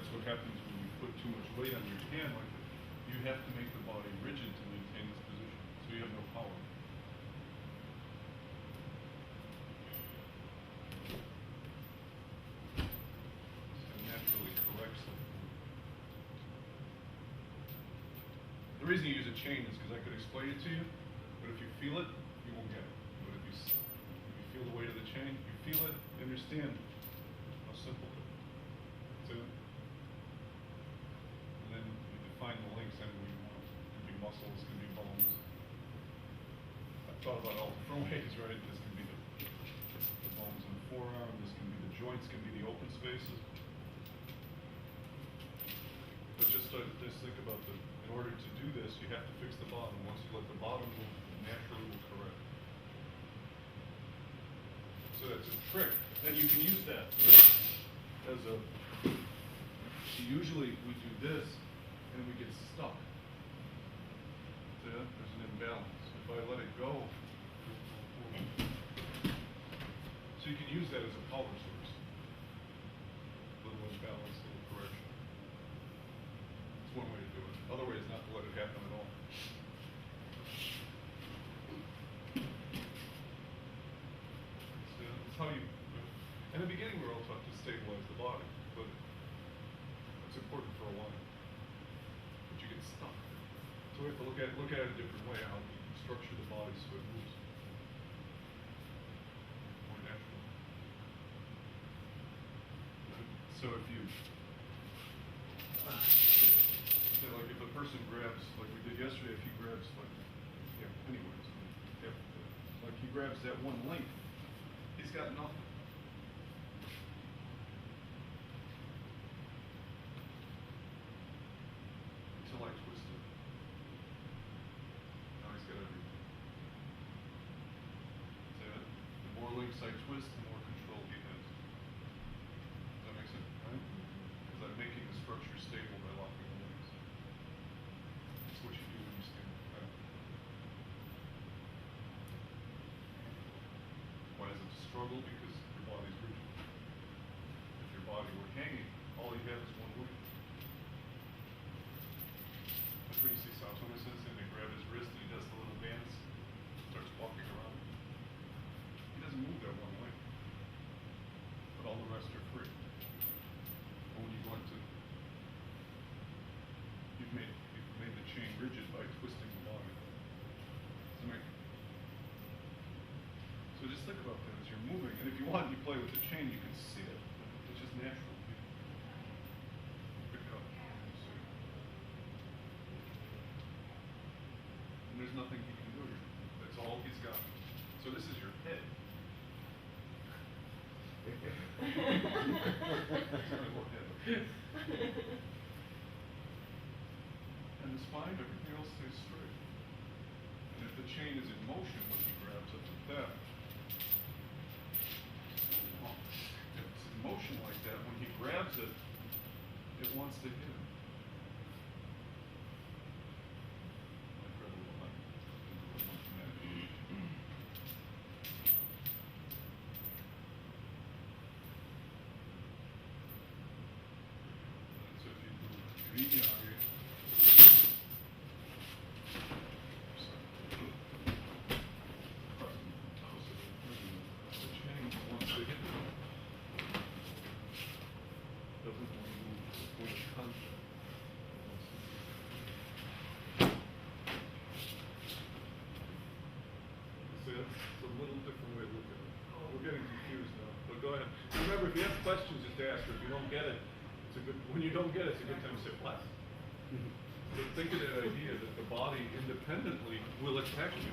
that's what happens when you put too much weight on your hand like that. You have to make the body rigid to maintain this position, so you have no power. It naturally corrects it. The reason you use a chain is because I could explain it to you, but if you feel it, you won't get it. But if you feel the weight of the chain, you feel it, you understand how simple it is. So, and then you define the links anywhere you want. It can be muscles, it can be bones. I've thought about all different ways, right? This can be the bones in the forearm, this can be the joints, can be the open spaces. But just think about in order to do this, you have to fix the bottom. Once you let the bottom move, it naturally will correct. So that's a trick. And you can use that as a, see, usually we do this and we get stuck. See that? There's an imbalance. If I let it go, so you can use that as a power source. Little imbalance, little correction. It's one way to do it. Other way is not to let it happen at all. So that's how you, in the beginning we're all taught to stabilize the body, but it's important for a while. But you get stuck. So we have to look at it a different way, how we structure the body so it moves more naturally. So if you, like if a person grabs, like we did yesterday, if he grabs, like, anyways, like he grabs that one length, he's got nothing. Until I twist it. Now he's got everything. See that? The more links I twist, the more control he has. Does that make sense? Right? Because I'm making the structure stable by locking the links. That's what you do when you stand. Right? Why is it a struggle? Because your body's rigid. If your body were hanging, all you have is one weight. That's when you see Choate Sensei, they grab his wrist and he does the little dance, starts walking around. He doesn't move that one way, but all the rest are free. But when you go into, you've made the chain rigid by twisting the body. So just think about that as you're moving, and if you want, you play with the chain, you can see it. It's just natural. Pick it up. See it. And there's nothing he can do here. That's all he's got. So this is your head. And the spine, everything else stays straight. And if the chain is in motion when he grabs it like that, if it's in motion like that, when he grabs it, it wants to hit him. So if you do It's a little different way to look at it. We're getting confused now, but go ahead. Remember, if you have questions, just ask. Or if you don't get it, it's a good. When you don't get it, it's a good time to sit flat. But think of that idea that the body independently will attack you.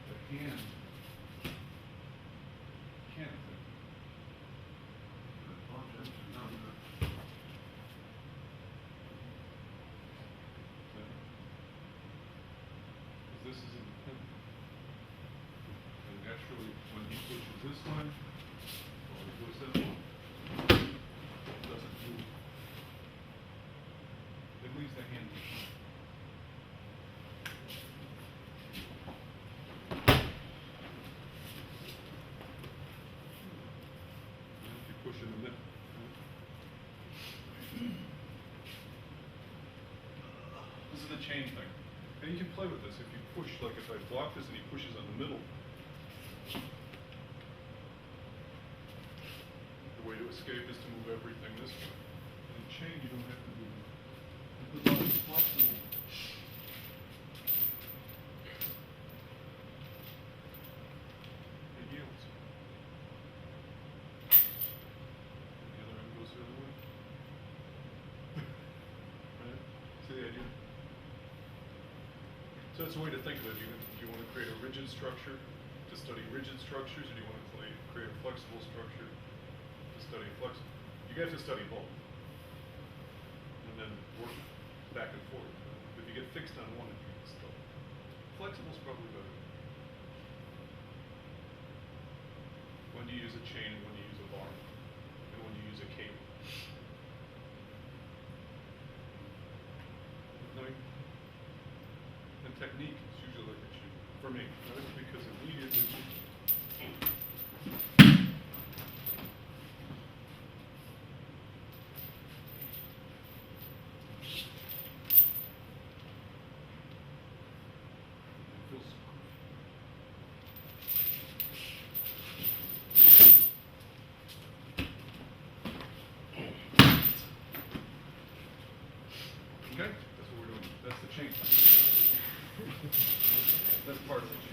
The hand can't attack you. This is independent. And naturally, when he pushes this way, or he goes that way, it doesn't move. It leaves the hand behind. the chain thing. And you can play with this. If you push, like if I block this and he pushes on the middle, the way to escape is to move everything this way. And chain, you don't have to do it. The body's flexible. It yields. And the other end goes the other way. Right? See the idea? So that's a way to think of it. Do you want to create a rigid structure to study rigid structures, or do you want to create a flexible structure to study flexible? You have to study both, and then work back and forth. If you get fixed on one, you get stuck. Flexible is probably better. When do you use a chain, and when do you use a bar, and when do you use a cable? Like, and technique is usually like a cheat for me, right? Because immediately. Okay, that's what we're doing. That's the chain. That's part of the chain.